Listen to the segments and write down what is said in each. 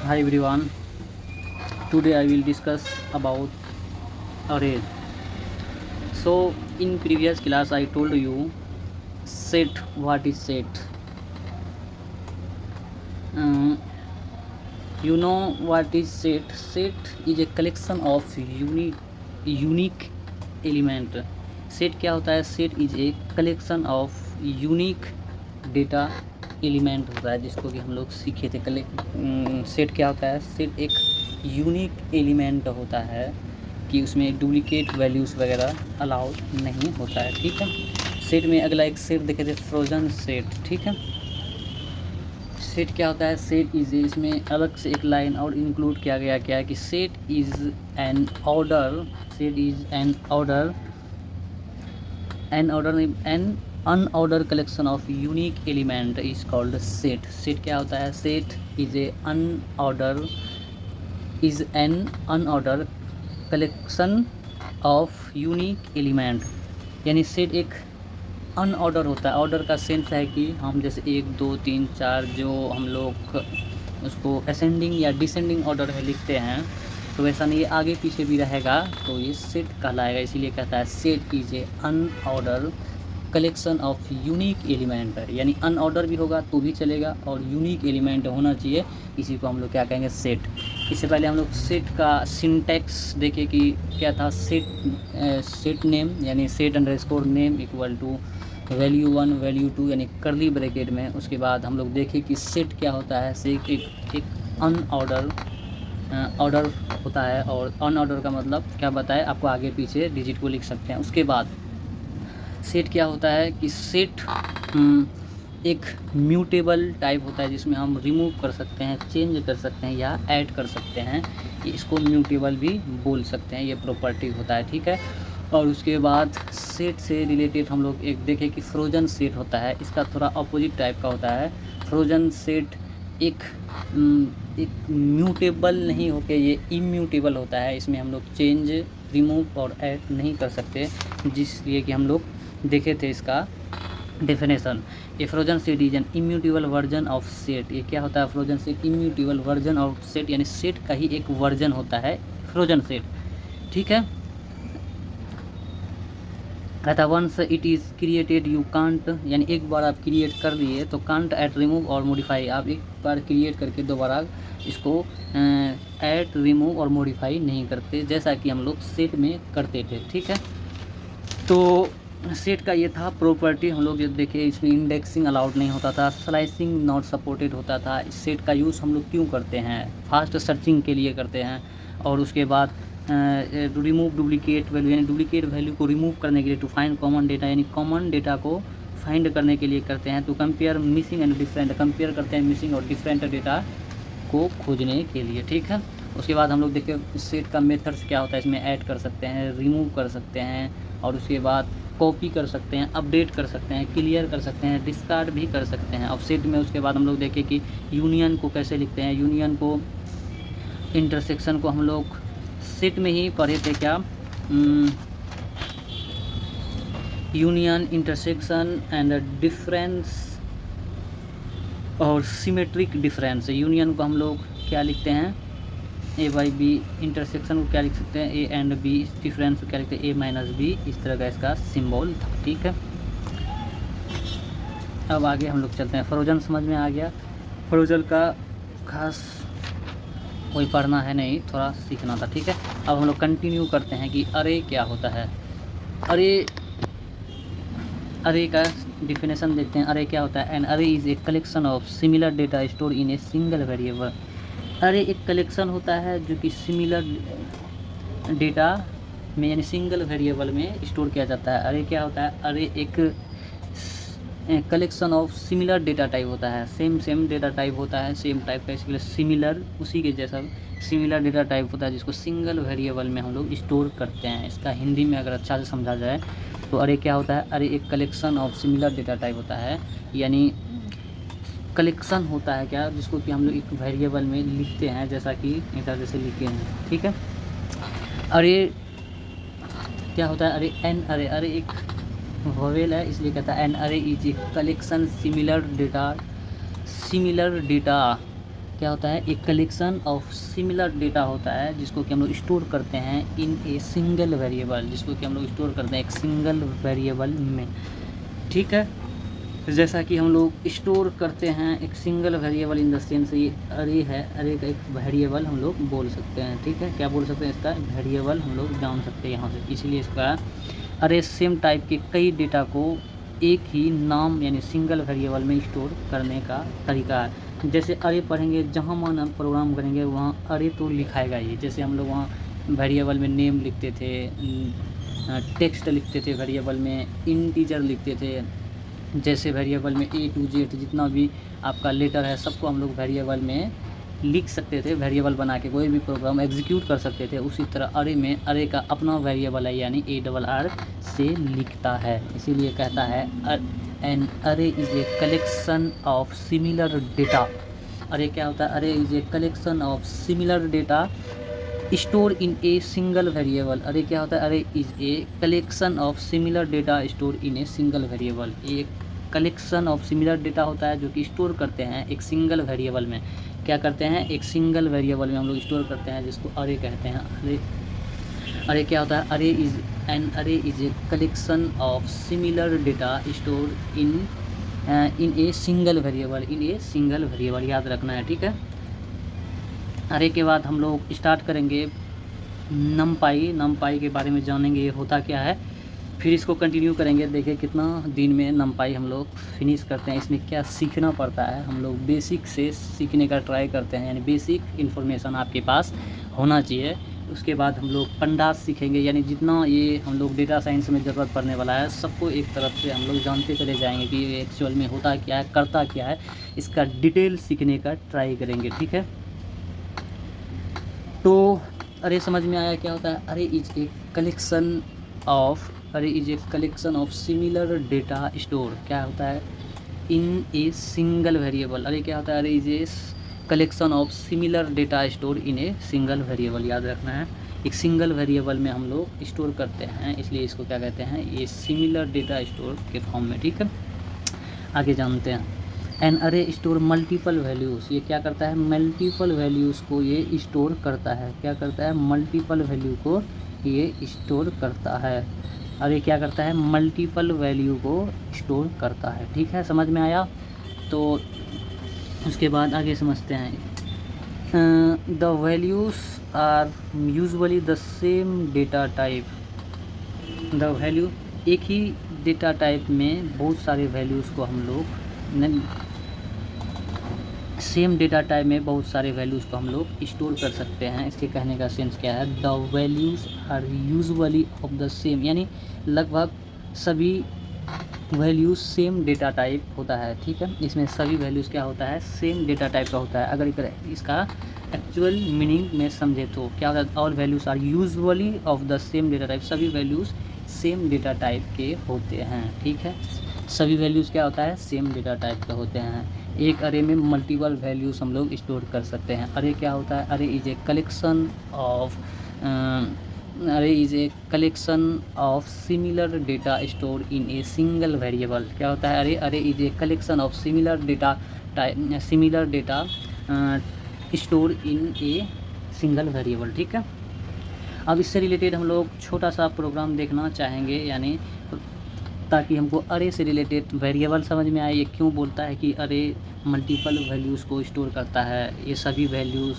Hi everyone. Today I will discuss about array. So in previous class I told you set. What is set? Um, you know what is set? Set is a collection of unique element. Set क्या होता है? Set is a collection of unique data element होता है, जिसको कि हम लोग सीखे थे सेट क्या होता है? सेट एक यूनिक एलिमेंट होता है कि उसमें डुप्लीकेट वैल्यूज़ वगैरह अलाउड नहीं होता है। ठीक है। सेट में अगला एक सेट देखे थे, फ्रोजन सेट। ठीक है। सेट क्या होता है? सेट इज, इसमें अलग से एक लाइन और इंक्लूड किया गया क्या है कि set is an order, set is an unordered collection of unique element is called set. Set क्या होता है? Set is an unordered collection of unique element. यानी सेट एक अनऑर्डर होता है। ऑर्डर का सेंस है कि हम जैसे 1 2 3 4 जो हम लोग उसको असेंडिंग या डिसेंडिंग ऑर्डर में लिखते हैं, तो वैसा नहीं, आगे पीछे भी रहेगा तो ये सेट कहलाएगा। इसीलिए कहता है set is a unordered collection of unique element. यानी अनऑर्डर भी होगा तो भी चलेगा और यूनिक एलिमेंट होना चाहिए, इसी को हम लोग क्या कहेंगे? सेट। इससे पहले हम लोग सेट का सिंटैक्स देखे कि क्या था। सेट नेम यानी set underscore name equal to value 1 value 2 यानी करली ब्रैकेट में। उसके बाद हम लोग देखे कि सेट क्या होता है? सेट एक अनऑर्डर ऑर्डर होता है, और अनऑर्डर का मतलब क्या बताए आपको, आगे पीछे डिजिट को लिख सकते हैं। उसके बाद सेट क्या होता है कि सेट एक म्यूटेबल टाइप होता है, जिसमें हम रिमूव कर सकते हैं, चेंज कर सकते हैं या ऐड कर सकते हैं। इसको म्यूटेबल भी बोल सकते हैं, ये प्रॉपर्टी होता है। ठीक है। और उसके बाद सेट से रिलेटेड हम लोग एक देखें कि फ्रोजन सेट होता है। इसका थोड़ा अपोजिट टाइप का होता है। फ्रोजन सेट एक म्यूटेबल नहीं होके ये इम्यूटेबल होता है। इसमें हम लोग चेंज, रिमूव और ऐड नहीं कर सकते, जिसलिए कि हम लोग देखे थे इसका definition. A frozen set is an immutable version of set. ये क्या होता है? Frozen set immutable version of set, यानी सेट का ही एक वर्जन होता है फ्रोजन सेट। ठीक है। कहता once it is created you can't, यानी एक बार आप क्रिएट कर लिए तो कांट ऐड, रिमूव और मॉडिफाई। आप एक बार क्रिएट करके दोबारा इसको ऐड, रिमूव और मॉडिफाई नहीं करते, जैसा कि हम लोग सेट में करते थे। ठीक है। तो सेट का ये था प्रॉपर्टी। हम लोग जो देखे, इसमें इंडेक्सिंग अलाउड नहीं होता था, स्लाइसिंग नॉट सपोर्टेड होता था। इस सेट का यूज़ हम लोग क्यों करते हैं? फास्ट सर्चिंग के लिए करते हैं। और उसके बाद रिमूव डुप्लीकेट वैल्यू, यानी डुप्लीकेट वैल्यू को रिमूव करने के लिए। टू फाइंड कॉमन डेटा, यानी कॉमन डेटा को फाइंड करने के लिए करते हैं। To compare missing and different, compare करते हैं मिसिंग और डिफरेंट डेटा को खोजने के लिए। ठीक है। उसके बाद हम लोग देखें सेट का मेथड्स क्या होता है। इसमें ऐड कर सकते हैं, रिमूव कर सकते हैं, और उसके बाद कॉपी कर सकते हैं, अपडेट कर सकते हैं, क्लियर कर सकते हैं, डिस्कार्ड भी कर सकते हैं। अब सेट में उसके बाद हम लोग देखें कि यूनियन को कैसे लिखते हैं। यूनियन को, इंटरसेक्शन को हम लोग सेट में ही पढ़े थे क्या? यूनियन, इंटरसेक्शन एंड डिफरेंस और सिमेट्रिक डिफरेंस। यूनियन को हम लोग क्या लिखते हैं? ए बाई बी। इंटरसेक्शन को क्या लिख सकते हैं? A and B. डिफरेंस को क्या लिखते हैं? ए माइनस बी। इस तरह का इसका सिंबल था। ठीक है। अब आगे हम लोग चलते हैं। फ्रोजन समझ में आ गया। फ्रोजन का खास कोई पढ़ना है नहीं, थोड़ा सीखना था। ठीक है। अब हम लोग कंटिन्यू करते हैं कि अरे क्या होता है। अरे का डिफिनेशन देखते हैं। अरे क्या होता है? एन अरे is a collection of similar data store in a single variable. अरे एक कलेक्शन होता है जो कि सिमिलर डेटा में, यानी सिंगल वेरिएबल में स्टोर किया जाता है। अरे क्या होता है? अरे एक collection of similar data type होता है। सेम डेटा टाइप होता है, सेम टाइप का, इसके लिए सिमिलर, उसी के जैसा सिमिलर डेटा टाइप होता है, जिसको सिंगल वेरिएबल में हम लोग स्टोर करते हैं। इसका हिंदी में अगर अच्छा से समझा जाए तो अरे क्या होता है? अरे एक collection of similar data type होता है, यानी कलेक्शन होता है क्या, जिसको कि हम लोग एक वेरिएबल में लिखते हैं, जैसा कि इधर जैसे लिखे हैं। ठीक है। अरे क्या होता है? अरे एन अरे एक वोवेल है, इसलिए कहता है एन अरे is a collection similar data क्या होता है, एक कलेक्शन ऑफ सिमिलर डेटा होता है जिसको कि हम लोग स्टोर करते हैं इन ए सिंगल वेरिएबल, जिसको कि हम लोग स्टोर करते हैं एक सिंगल वेरिएबल में। ठीक है, जैसा कि हम लोग स्टोर करते हैं एक single variable in the sense ये अरे है, अरे का एक वेरिएबल हम लोग बोल सकते हैं। ठीक है, क्या बोल सकते हैं, इसका वेरिएबल हम लोग जान सकते हैं यहाँ से, इसलिए इसका अरे सेम टाइप के कई डेटा को एक ही नाम यानी सिंगल वेरिएबल में स्टोर करने का तरीका है। जैसे अरे पढ़ेंगे, जहाँ मन हम प्रोग्राम करेंगे वहाँ अरे तो लिखाएगा ही। जैसे हम लोग वहाँ वेरिएबल में नेम लिखते थे, टेक्स्ट लिखते थे, वेरिएबल में इंटीजर लिखते थे, जैसे वेरिएबल में A to Z जितना भी आपका लेटर है सबको हम लोग वेरिएबल में लिख सकते थे, वेरिएबल बना के कोई भी प्रोग्राम एग्जीक्यूट कर सकते थे। उसी तरह अरे में अरे का अपना वेरिएबल है यानी ARR से लिखता है, इसीलिए कहता है एन अरे is a collection of similar data. अरे क्या होता है, अरे is a collection of similar data store in a single variable. अरे क्या होता है, अरे is a collection of similar data store in a single variable. एक कलेक्शन ऑफ सिमिलर डेटा होता है जो कि स्टोर करते हैं एक सिंगल वेरिएबल में। क्या करते हैं, एक सिंगल वेरिएबल में हम लोग स्टोर करते हैं, जिसको अरे कहते हैं। अरे क्या होता है, अरे इज़ एन अरे is a collection of similar data store in a single variable, in a single variable, याद रखना है। ठीक है, अरे के बाद हम लोग स्टार्ट करेंगे नमपाई के बारे में जानेंगे, ये होता क्या है, फिर इसको कंटिन्यू करेंगे। देखिए कितना दिन में नमपाई हम लोग फिनिश करते हैं, इसमें क्या सीखना पड़ता है। हम लोग बेसिक से सीखने का ट्राई करते हैं, यानी बेसिक इन्फॉर्मेशन आपके पास होना चाहिए। उसके बाद हम लोग पंडास सीखेंगे, यानी जितना ये हम लोग डेटा साइंस में ज़रूरत पड़ने वाला है सबको एक तरफ से हम लोग जानते चले जाएंगे कि ये एक्चुअल में होता क्या है, करता क्या है, इसका डिटेल सीखने का ट्राई करेंगे। ठीक है, तो अरे समझ में आया क्या होता है, array is a collection of similar data store, क्या होता है इन ए सिंगल वेरिएबल। अरे क्या होता है, array is a collection of similar data store in a single variable, याद रखना है। एक सिंगल वेरिएबल में हम लोग स्टोर करते हैं, इसलिए इसको क्या कहते हैं, ये सिमिलर डेटा स्टोर के फॉर्म में। ठीक है, आगे जानते हैं। एन अरे स्टोर मल्टीपल वैल्यूज़, ये क्या करता है, मल्टीपल वैल्यूज़ को ये स्टोर करता है। क्या करता है, मल्टीपल वैल्यू को ये स्टोर करता है। अरे क्या करता है, मल्टीपल वैल्यू को स्टोर करता है। ठीक है, समझ में आया। तो उसके बाद आगे समझते हैं। The values are usually the same data type. The value, एक ही डेटा टाइप में बहुत सारे वैल्यूज़ को हम लोग सेम डेटा टाइप में बहुत सारे वैल्यूज़ को हम लोग स्टोर कर सकते हैं। इसके कहने का सेंस क्या है, the values are usually of the same, यानी लगभग सभी वैल्यूज़ सेम डेटा टाइप होता है। ठीक है, इसमें सभी वैल्यूज़ क्या होता है, सेम डेटा टाइप का होता है। अगर इसका एक्चुअल मीनिंग में समझे तो क्या होता है, all values are usually of the same data type, सभी वैल्यूज़ सेम डेटा टाइप के होते हैं। ठीक है, सभी वैल्यूज़ क्या होता है, सेम डेटा टाइप के होते हैं। एक अरे में मल्टीपल वैल्यूज़ हम लोग स्टोर कर सकते हैं। अरे क्या होता है, array is a collection of similar data store in a single variable. क्या होता है, array is a collection of similar data store in a single variable. ठीक है, अब इससे रिलेटेड हम लोग छोटा सा प्रोग्राम देखना चाहेंगे, यानी ताकि हमको अरे से रिलेटेड वेरिएबल समझ में आए। ये क्यों बोलता है कि अरे मल्टीपल वैल्यूज़ को स्टोर करता है, ये सभी वैल्यूज़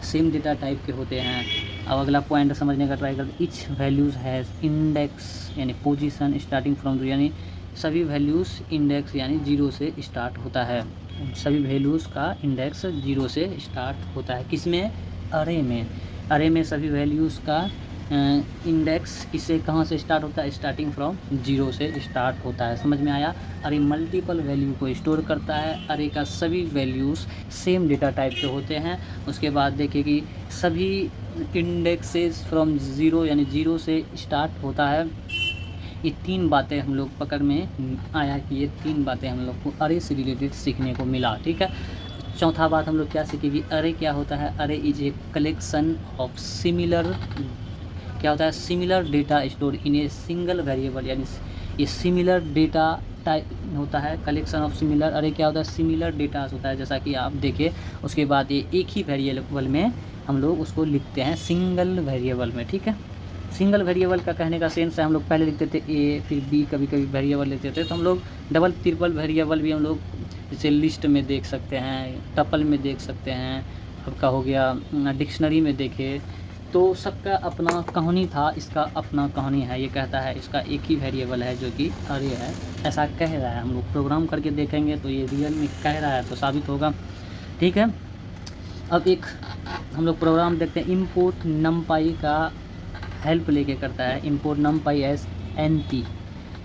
सेम डेटा टाइप के होते हैं। अब अगला पॉइंट समझने का ट्राई करते, इच वैल्यूज़ हैज़ इंडेक्स यानी पोजीशन स्टार्टिंग फ्रॉम, यानी सभी वैल्यूज़ इंडेक्स यानी 0 से स्टार्ट होता है। सभी वैल्यूज़ का इंडेक्स 0 से स्टार्ट होता है। किसमें, अरे में। अरे में सभी वैल्यूज़ का इंडेक्स किससे कहाँ से स्टार्ट होता है, स्टार्टिंग फ्रॉम 0 से स्टार्ट होता है। समझ में आया। अरे मल्टीपल वैल्यू को स्टोर करता है। अरे का सभी वैल्यूज़ सेम डेटा टाइप के होते हैं। उसके बाद देखिए कि सभी इंडेक्सेस फ्रॉम 0 यानी 0 से स्टार्ट होता है। ये 3 बातें हम लोग पकड़ में आया कि ये 3 बातें हम लोग को अरे से रिलेटेड सीखने को मिला। ठीक है, चौथा बात हम लोग क्या सीखेंगे, अरे क्या होता है, array is a collection of similar, क्या होता है, similar data store in a single variable, यानी ये सिमिलर डेटा टाइप होता है कलेक्शन ऑफ सिमिलर अरे क्या होता है, सिमिलर डेटास होता है, जैसा कि आप देखिए। उसके बाद ये एक ही वेरिएबल में हम लोग उसको लिखते हैं सिंगल वेरिएबल में, ठीक है। सिंगल वेरिएबल का कहने का सेंस है, हम लोग पहले लिखते थे ए फिर बी, कभी कभी वेरिएबल लेते थे, तो हम लोग डबल ट्रिपल वेरिएबल भी हम लोग जैसे लिस्ट में देख सकते हैं, टपल में देख सकते हैं, आपका हो गया डिक्शनरी में देखे। तो सबका अपना कहानी था, इसका अपना कहानी है। ये कहता है इसका एक ही वेरिएबल है जो कि अरे है, ऐसा कह रहा है। हम लोग प्रोग्राम करके देखेंगे तो ये रियल में कह रहा है तो साबित होगा, ठीक है। अब एक हम लोग प्रोग्राम देखते हैं, इम्पोर्ट नमपाई का हेल्प लेके करता है। Import NumPy as NP,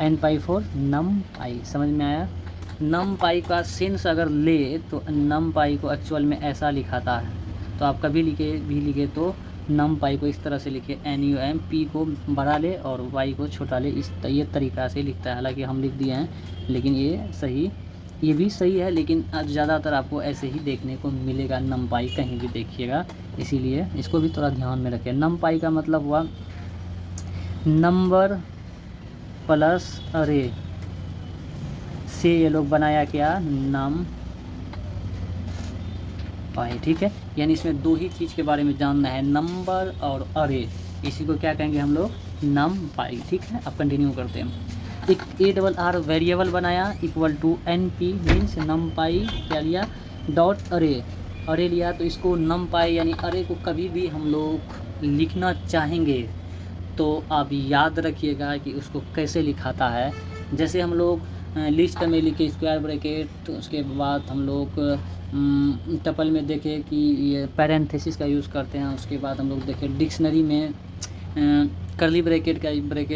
NP for NumPy, समझ में आया। नमपाई का सेंस अगर ले तो नमपाई को एक्चुअल में ऐसा लिखाता है, तो आप कभी लिखे तो नमपाई को इस तरह से लिखे, NUM, P को बड़ा ले और Y को छोटा ले, ये तरीक़ा से लिखता है। हालांकि हम लिख दिए हैं, लेकिन ये भी सही है, लेकिन ज़्यादातर आपको ऐसे ही देखने को मिलेगा नमपाई, कहीं भी देखिएगा, इसीलिए इसको भी थोड़ा ध्यान में रखें। नमपाई का मतलब हुआ नंबर प्लस अरे से ये लोग बनाया क्या, नम पाई, ठीक है। यानी इसमें दो ही चीज़ के बारे में जानना है, नंबर और अरे, इसी को क्या कहेंगे हम लोग, नम पाई, ठीक है। अब कंटिन्यू करते हैं। एक ARR वेरिएबल बनाया इक्वल टू NP मीन्स नम पाई क्या लिया, डॉट अरे लिया, तो इसको नम पाई यानी अरे को कभी भी हम लोग लिखना चाहेंगे तो आप याद रखिएगा कि उसको कैसे लिखाता है। जैसे हम लोग लिस्ट में लिखे स्क्वायर ब्रैकेट, तो उसके बाद हम लोग टपल में देखें कि ये पैरेंथेसिस का यूज़ करते हैं, उसके बाद हम लोग देखें डिक्शनरी में कर्ली ब्रैकेट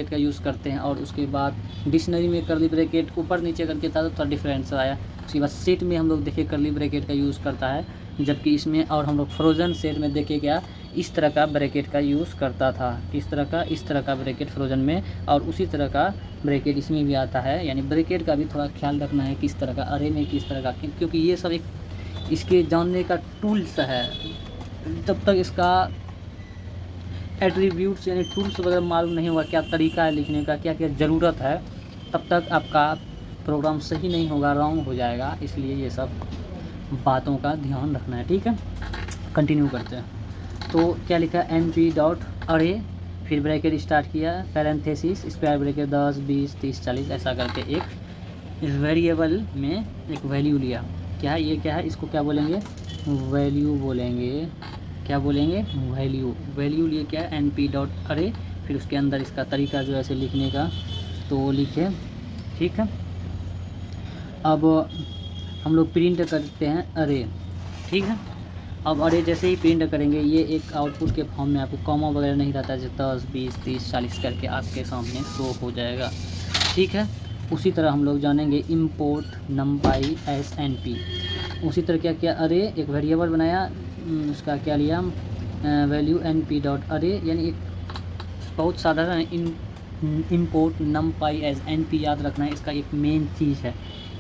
का यूज़ करते हैं, और उसके बाद डिक्शनरी में कर्ली ब्रैकेट ऊपर नीचे करके था तो थोड़ा डिफरेंस आया। उसके बाद सेट में हम लोग देखें कर्ली ब्रैकेट का यूज़ करता है, जबकि इसमें और हम लोग फ्रोज़न सेट में देखें क्या इस तरह का ब्रैकेट का यूज़ करता था, इस तरह का ब्रैकेट फ्रोज़न में, और उसी तरह का ब्रैकेट इसमें भी आता है। यानी ब्रैकेट का भी थोड़ा ख्याल रखना है, किस तरह का अरे में किस तरह का, क्योंकि ये सब एक इसके जानने का टूल्स है। जब तक इसका एट्रीब्यूट्स यानी टूल्स वगैरह मालूम नहीं होगा, क्या तरीका है लिखने का, क्या क्या ज़रूरत है, तब तक आपका प्रोग्राम सही नहीं होगा, रॉन्ग हो जाएगा। इसलिए ये सब बातों का ध्यान रखना है, ठीक है। कंटिन्यू करते हैं। तो क्या लिखा, NP डॉट अरे, फिर ब्रैकेट स्टार्ट किया, पैरेंथेसिस स्क्वायर ब्रैकेट 10 20 30 40 ऐसा करके एक वेरिएबल में एक वैल्यू लिया। क्या है ये, क्या है, इसको क्या बोलेंगे, वैल्यू बोलेंगे। क्या बोलेंगे, वैल्यू लिए क्या है, NP डॉट अरे, फिर उसके अंदर इसका तरीका जो है ऐसे लिखने का, तो वो लिखे, ठीक है। अब हम लोग प्रिंट करते हैं अरे, ठीक है। अब अरे जैसे ही प्रिंट करेंगे, ये एक आउटपुट के फॉर्म में आपको कॉमा वगैरह नहीं रहता, जैसे 10 20 30 40 करके आपके सामने शो हो जाएगा, ठीक है। उसी तरह हम लोग जानेंगे इम्पोर्ट नमपाई एस NP। उसी तरह क्या किया, अरे एक वेरिएबल बनाया, उसका क्या लिया, वैल्यू NP डॉट अरे, यानी एक बहुत साधारण इम्पोर्ट नमपाई एज NP याद रखना है, इसका एक मेन चीज़ है।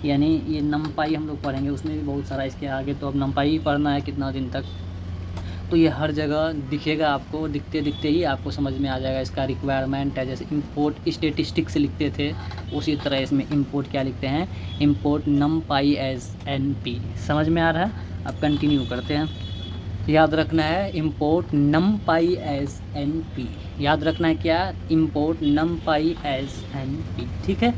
यानी ये नमपाई हम लोग पढ़ेंगे, उसमें भी बहुत सारा इसके आगे, तो अब नमपाई ही पढ़ना है कितना दिन तक, तो ये हर जगह दिखेगा आपको, दिखते दिखते ही आपको समझ में आ जाएगा इसका रिक्वायरमेंट है। जैसे इंपोर्ट स्टैटिस्टिक्स लिखते थे, उसी तरह इसमें इंपोर्ट क्या लिखते हैं, इंपोर्ट नमपाई एज NP। समझ में आ रहा है। अब कंटिन्यू करते हैं। याद रखना है इंपोर्ट नमपाई एज NP, याद रखना है क्या, इंपोर्ट नमपाई एज NP, ठीक है।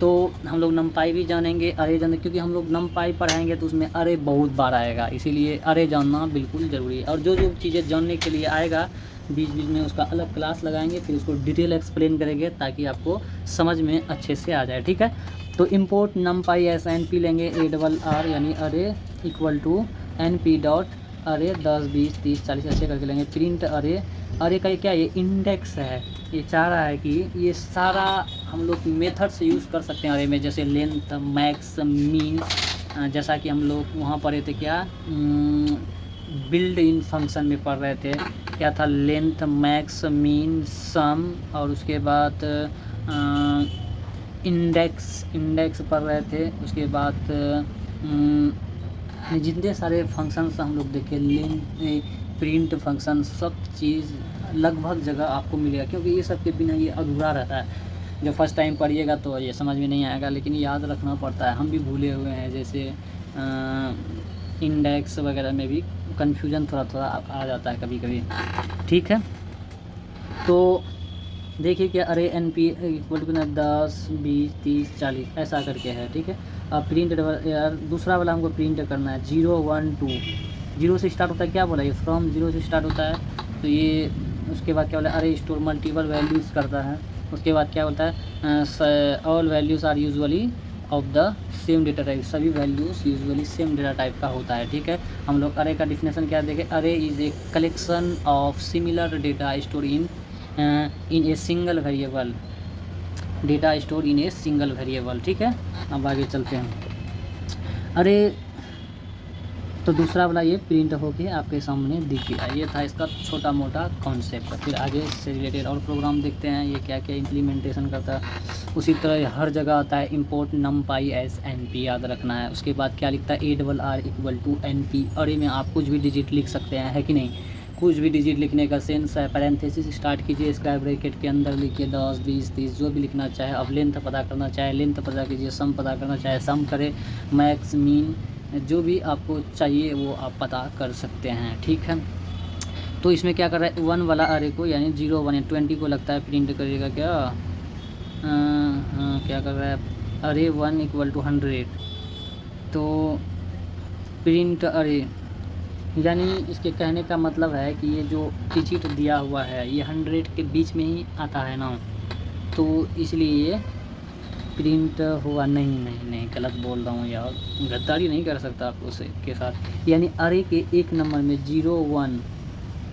तो हम लोग नमपाई भी जानेंगे, अरे जानेंगे, क्योंकि हम लोग नमपाई पढ़ाएंगे तो उसमें अरे बहुत बार आएगा, इसीलिए अरे जानना बिल्कुल ज़रूरी है। और जो जो चीज़ें जानने के लिए आएगा बीच बीच में उसका अलग क्लास लगाएंगे, फिर उसको डिटेल एक्सप्लेन करेंगे ताकि आपको समझ में अच्छे से आ जाए, ठीक है। तो इंपोर्ट नमपाई एज NP लेंगे, ARR यानी अरे इक्वल टू NP डॉट अरे 10 20 30 40 ऐसे करके लेंगे। प्रिंट अरे का क्या, ये इंडेक्स है, ये चाह रहा है कि ये सारा हम लोग मेथड से यूज़ कर सकते हैं अरे में, जैसे लेंथ मैक्स मीन, जैसा कि हम लोग वहाँ पढ़े थे क्या, बिल्ड इन फंक्शन में पढ़ रहे थे, क्या था, लेंथ मैक्स मीन सम, और उसके बाद इंडेक्स पढ़ रहे थे। उसके बाद जितने सारे फंक्शंस हम लोग देखे, लेंथ प्रिंट फंक्शन, सब चीज़ लगभग जगह आपको मिलेगा, क्योंकि ये सब के बिना ये अधूरा रहता है। जो फर्स्ट टाइम पढ़िएगा तो ये समझ में नहीं आएगा, लेकिन याद रखना पड़ता है, हम भी भूले हुए हैं। जैसे इंडेक्स वगैरह में भी कन्फ्यूजन थोड़ा थोड़ा आ जाता है कभी कभी, ठीक है। तो देखिए क्या अरे एन पी इक्वल टू 10 20 30 40 ऐसा करके है, ठीक है। अब प्रिंट यार दूसरा वाला हमको प्रिंट करना है 0 1 2, 0 से स्टार्ट होता है, क्या बोला ये फ्रॉम 0 से स्टार्ट होता है। तो ये उसके बाद क्या बोला अरे स्टोर मल्टीपल वैल्यूज़ करता है। उसके बाद क्या बोलता है all values are usually of the same data type, सभी values usually same data type का होता है, ठीक है। हम लोग अरे का डिफिनेशन क्या देखें, अरे is a collection of similar data store in a single variable, data store in a single variable, ठीक है। अब आगे चलते हैं। अरे तो दूसरा वाला ये प्रिंट होके आपके सामने दिख गया, ये था इसका छोटा मोटा कॉन्सेप्ट। फिर आगे से रिलेटेड और प्रोग्राम देखते हैं ये क्या क्या इम्प्लीमेंटेशन करता है। उसी तरह हर जगह आता है import numpy as N P, याद रखना है। उसके बाद क्या लिखता है ARR इक्वल टू NP, अरे में आप कुछ भी डिजिट लिख सकते हैं, है कि नहीं। कुछ भी डिजिट लिखने का सेंस है, पैरेंथेसिस स्टार्ट कीजिए, स्क्वायर ब्रैकेट के अंदर लिखिए 10 20 30 जो भी लिखना चाहे। अब लेंथ पता करना चाहे लेंथ पता कीजिए, सम पता करना चाहे सम करे, मैक्स मीन जो भी आपको चाहिए वो आप पता कर सकते हैं, ठीक है। तो इसमें क्या कर रहा है 1 वाला अरे को यानी 0 1 20 को लगता है प्रिंट करेगा क्या, क्या कर रहा है अरे 1 इक्वल टू 100, तो प्रिंट अरे यानी इसके कहने का मतलब है कि ये जो डिजिट दिया हुआ है ये 100 के बीच में ही आता है ना, तो इसलिए ये प्रिंट हुआ। नहीं गलत बोल रहा हूँ यार, गद्दारी नहीं कर सकता आप उसे के साथ। यानी अरे के एक नंबर में 0 1,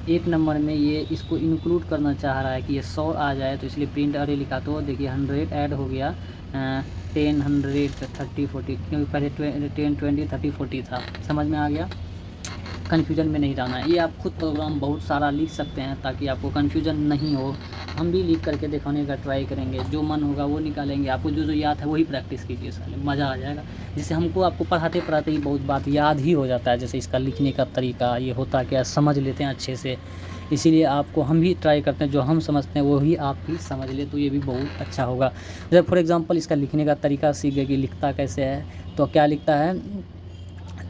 एक नंबर में ये इसको इंक्लूड करना चाह रहा है कि ये 100 आ जाए, तो इसलिए प्रिंट अरे लिखा। तो देखिए 100 ऐड हो गया 10 100 30 40, क्योंकि पहले 10 20 30 40 था, समझ में आ गया। कन्फ्यूजन में नहीं रहना है। ये आप खुद प्रोग्राम बहुत सारा लिख सकते हैं ताकि आपको कन्फ्यूजन नहीं हो। हम भी लिख करके दिखाने का ट्राई करेंगे, जो मन होगा वो निकालेंगे। आपको जो जो याद है वही प्रैक्टिस कीजिए, साले मज़ा आ जाएगा। जिससे हमको आपको पढ़ाते पढ़ाते ही बहुत बात याद ही हो जाता है। जैसे इसका लिखने का तरीका ये होता क्या, समझ लेते हैं अच्छे से। इसीलिए आपको हम भी ट्राई करते हैं, जो हम समझते हैं वो ही आप भी समझ ले, तो ये भी बहुत अच्छा होगा। जैसे फॉर एग्ज़ाम्पल इसका लिखने का तरीका सीख गए कि लिखता कैसे है, तो क्या लिखता है,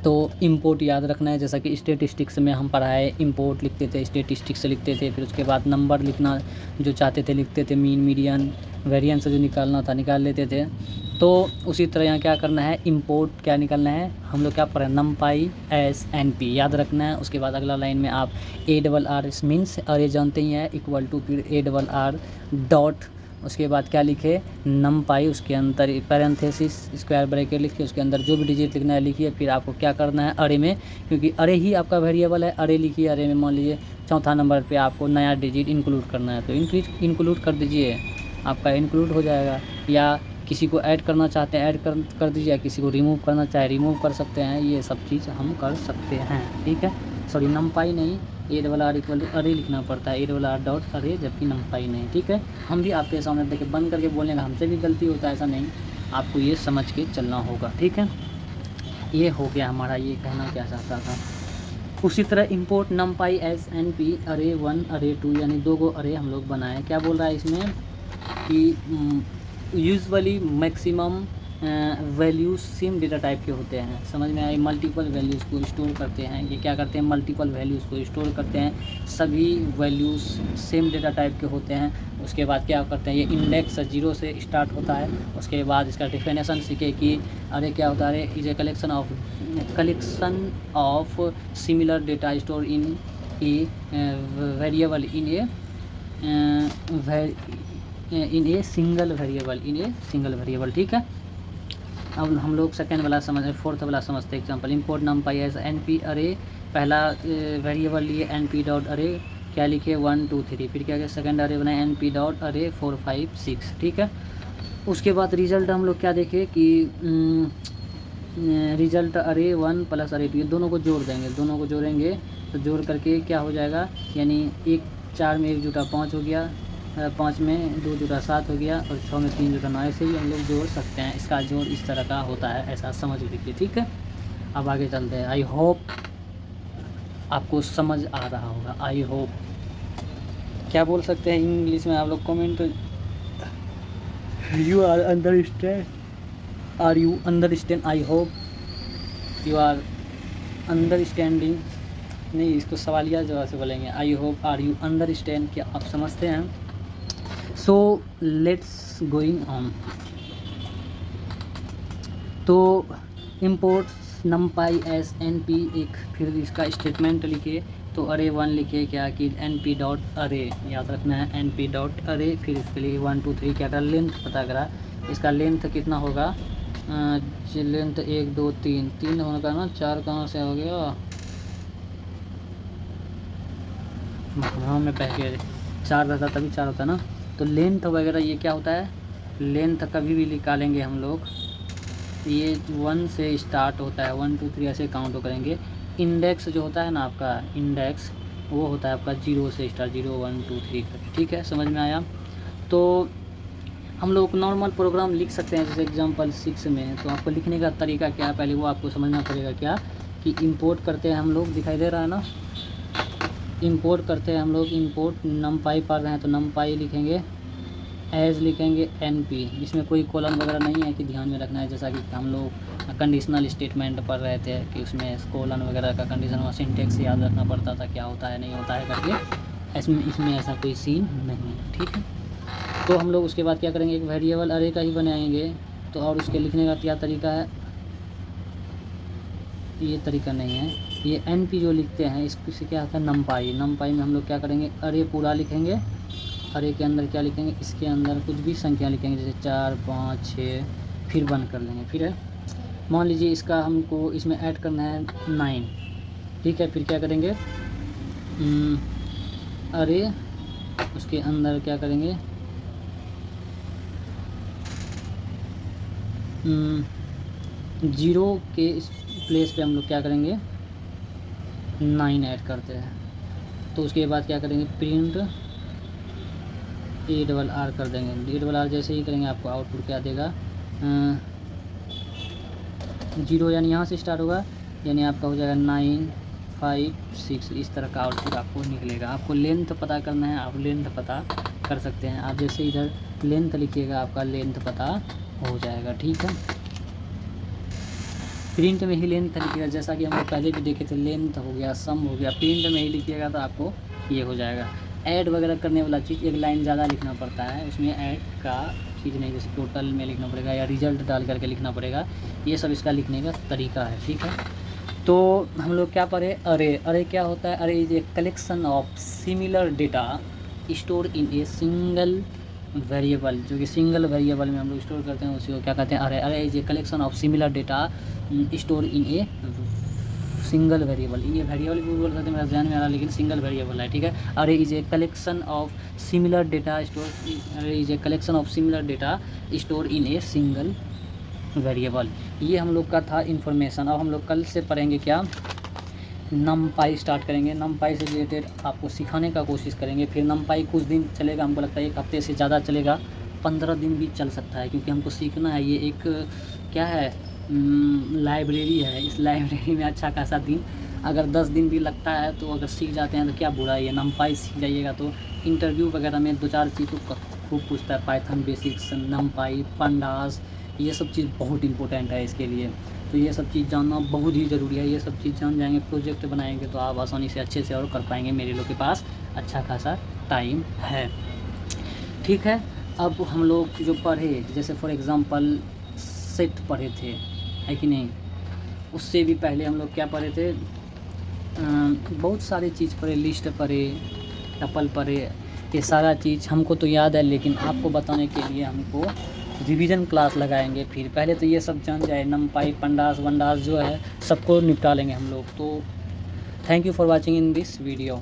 तो इंपोर्ट याद रखना है। जैसा कि स्टेटिस्टिक्स में हम पढ़ाए, इंपोर्ट लिखते थे, स्टेटिस्टिक्स लिखते थे, फिर उसके बाद नंबर लिखना जो चाहते थे लिखते थे, मीन मीडियन वेरिएंस जो निकालना था निकाल लेते थे। तो उसी तरह यहाँ क्या करना है, इंपोर्ट क्या निकालना है, हम लोग क्या पढ़े numpy एस एन पी याद रखना है। उसके बाद अगला लाइन में आप ARR मीन्स अरे जानते ही हैं, इक्वल टू फिर ARR डॉट, उसके बाद क्या लिखे numpy, उसके अंदर पैरेंथेसिस स्क्वायर ब्रैकेट लिखिए, उसके अंदर जो भी डिजिट लिखना है लिखिए। फिर आपको क्या करना है अरे में, क्योंकि अरे ही आपका वेरिएबल है, अरे लिखिए। अरे में मान लीजिए चौथा नंबर पे आपको नया डिजिट इंक्लूड करना है, तो इंक्लूड कर दीजिए, आपका इंक्लूड हो जाएगा। या किसी को ऐड करना चाहते हैं ऐड कर दीजिए, या किसी को रिमूव करना चाहे रिमूव कर सकते हैं, ये सब चीज़ हम कर सकते हैं, ठीक है। सॉरी numpy नहीं, ARR इक्वल टू अरे लिखना पड़ता है, ARR डॉट अरे, जबकि numpy नहीं, ठीक है। हम भी आपके सामने देखिए बंद करके बोलने का हमसे भी गलती होता है, ऐसा नहीं, आपको ये समझ के चलना होगा, ठीक है। ये हो गया हमारा, ये कहना क्या चाहता था। उसी तरह import numpy as N P array 1 अरे 2 यानी 2 को अरे हम लोग बनाए। क्या बोल रहा है इसमें कि usually maximum values same data type के होते हैं, समझ में आए। मल्टीपल वैल्यूज़ को स्टोर करते हैं, ये क्या करते हैं मल्टीपल वैल्यूज़ को स्टोर करते हैं, सभी वैल्यूज़ सेम डेटा टाइप के होते हैं। उसके बाद क्या करते हैं, ये इंडेक्स 0 से स्टार्ट होता है। उसके बाद इसका डिफिनेशन सीखे कि अरे क्या होता है, is a collection of similar data store in a variable in a single variable, ठीक है। अब हम लोग सेकेंड वाला फोर्थ वाला समझते हैं। Example import numpy as N P array, पहला वेरिएबल लिए NP डॉट अरे, क्या लिखे 1 2 3, फिर क्या किया सेकेंड अरे बनाए NP डॉट अरे 4 5 6, ठीक है। उसके बाद रिजल्ट हम लोग क्या देखें कि रिजल्ट अरे 1 प्लस अरे 2, दोनों को जोड़ देंगे, दोनों को जोड़ेंगे तो जोड़ करके क्या हो जाएगा, यानी 4 में 1 जुटा 5 हो गया, 5 में 2 जुटा 7 हो गया, और 6 में 3 जुटा 9, ऐसे ही हम लोग जोड़ सकते हैं। इसका जोड़ इस तरह का होता है, ऐसा समझ लीजिए, ठीक है। अब आगे चलते हैं। आई होप आपको समझ आ रहा होगा, आई होप। क्या बोल सकते हैं इंग्लिश में आप लोग comment You are understand? Are you understand? I hope you are understanding. नहीं, इसको सवालिया जवाब से बोलेंगे। I hope are you understand, क्या आप समझते हैं। So let's going on. तो import NumPy as N P, एक फिर इसका स्टेटमेंट लिखे तो अरे 1 लिखे क्या कि एन पी डॉट अरे, याद रखना है एन पी डॉट अरे। फिर इसके लिए 1 2 3 क्या था, लेंथ पता करा। इसका लेंथ कितना होगा, लेंथ 1 2 3 होने का ना, 4 कहाँ से हो गया, हाँ मैं पहले 4 रहता तभी 4 होता ना। तो लेंथ वगैरह ये क्या होता है, लेंथ कभी भी निकालेंगे हम लोग, ये 1 से स्टार्ट होता है, 1 2 3 ऐसे काउंट करेंगे। इंडेक्स जो होता है ना आपका, इंडेक्स वो होता है आपका 0 से स्टार्ट, 0 1 2 3 करके, ठीक है, समझ में आया। तो हम लोग नॉर्मल प्रोग्राम लिख सकते हैं, जैसे एग्जांपल 6 में। तो आपको लिखने का तरीका क्या है, पहले वो आपको समझना पड़ेगा। क्या कि इंपोर्ट करते हैं हम लोग, दिखाई दे रहा है ना, इंपोर्ट करते हैं हम लोग, इंपोर्ट नमपाई पढ़ रहे हैं तो नमपाई लिखेंगे, एज लिखेंगे एनपी। इसमें कोई कॉलम वगैरह नहीं है कि ध्यान में रखना है, जैसा कि हम लोग कंडीशनल स्टेटमेंट पढ़ रहे थे कि उसमें कॉलन वगैरह का कंडीशन और सिंटेक्स याद रखना पड़ता था, क्या होता है नहीं होता है करके। इसमें ऐसा कोई सीन नहीं है, ठीक है। तो हम लोग उसके बाद क्या करेंगे, एक वेरिएबल अरे का ही बनाएंगे। तो और उसके लिखने का क्या तरीका है, ये तरीका नहीं है, ये एन पी जो लिखते हैं इससे क्या होता है, नमपाई। नमपाई में हम लोग क्या करेंगे, अरे पूरा लिखेंगे, अरे के अंदर क्या लिखेंगे, इसके अंदर कुछ भी संख्या लिखेंगे, जैसे 4 5 6, फिर बंद कर लेंगे। फिर है, मान लीजिए इसका हमको इसमें ऐड करना है 9, ठीक है। फिर क्या करेंगे, अरे उसके अंदर क्या करेंगे, 0 के प्लेस पे हम लोग क्या करेंगे, 9 ऐड करते हैं। तो उसके बाद क्या करेंगे, प्रिंट ARR कर देंगे। ARR जैसे ही करेंगे आपको आउटपुट क्या देगा, 0 यानी यहाँ से स्टार्ट होगा, यानी आपका हो जाएगा 9 5 6, इस तरह का आउटपुट आपको निकलेगा। आपको लेंथ पता करना है, आप लेंथ पता कर सकते हैं। आप जैसे इधर लेंथ लिखिएगा आपका लेंथ पता हो जाएगा, ठीक है। प्रिंट में ही लेंथ लिखिएगा, जैसा कि हम लोग पहले भी देखे थे, लेंथ हो गया, सम हो गया, प्रिंट में ही लिखिएगा तो आपको ये हो जाएगा। ऐड वगैरह करने वाला चीज़ एक लाइन ज़्यादा लिखना पड़ता है, उसमें ऐड का चीज़ नहीं, जैसे टोटल में लिखना पड़ेगा या रिजल्ट डाल करके लिखना पड़ेगा, ये सब इसका लिखने का तरीका है, ठीक है। तो हम लोग क्या पढ़े, अरे। अरे क्या होता है, array is a collection of similar data store in a single variable, जो कि सिंगल वेरिएबल में हम लोग स्टोर करते हैं, उसी को क्या कहते हैं, अरे। अरे is a collection of similar data store in a single variable. ये वेरिएबल भी बोल सकते हैं, मेरा ध्यान में आ रहा, लेकिन सिंगल वेरिएबल है, ठीक है। Array is a collection of similar data store, array is a collection of similar data store in a single variable. ये हम लोग का था इन्फॉर्मेशन। अब हम लोग कल से पढ़ेंगे क्या, नमपाई स्टार्ट करेंगे। नमपाई से रिलेटेड आपको सिखाने का कोशिश करेंगे। फिर नमपाई कुछ दिन चलेगा, हमको लगता है 1 हफ्ते से ज़्यादा चलेगा, 15 दिन भी चल सकता है, क्योंकि हमको सीखना है। ये एक क्या है, लाइब्रेरी है। इस लाइब्रेरी में अच्छा खासा दिन, अगर 10 दिन भी लगता है तो अगर सीख जाते हैं तो क्या बुरा है। ये नमपाई सीख जाइएगा तो इंटरव्यू वगैरह में 2-4 चीज़ तो खूब पूछता है, पाइथन बेसिक्स, नमपाई, पंडास, ये सब चीज़ बहुत इंपॉर्टेंट है इसके लिए। तो ये सब चीज़ जानना बहुत ही ज़रूरी है। ये सब चीज़ जान जाएंगे, प्रोजेक्ट बनाएंगे तो आप आसानी से अच्छे से और कर पाएंगे। मेरे लोग के पास अच्छा खासा टाइम है, ठीक है। अब हम लोग जो पढ़े, जैसे फॉर एग्ज़ाम्पल सेट पढ़े थे, है कि नहीं, उससे भी पहले हम लोग क्या पढ़े थे, बहुत सारी चीज़ पढ़े, लिस्ट पढ़े, टपल पढ़े, ये सारा चीज़ हमको तो याद है, लेकिन आपको बताने के लिए हमको रिवीजन क्लास लगाएंगे। फिर पहले तो ये सब जान जाए, नमपाई, पंडास वंडास जो है सबको निपटा लेंगे हम लोग। तो thank you for watching in this video.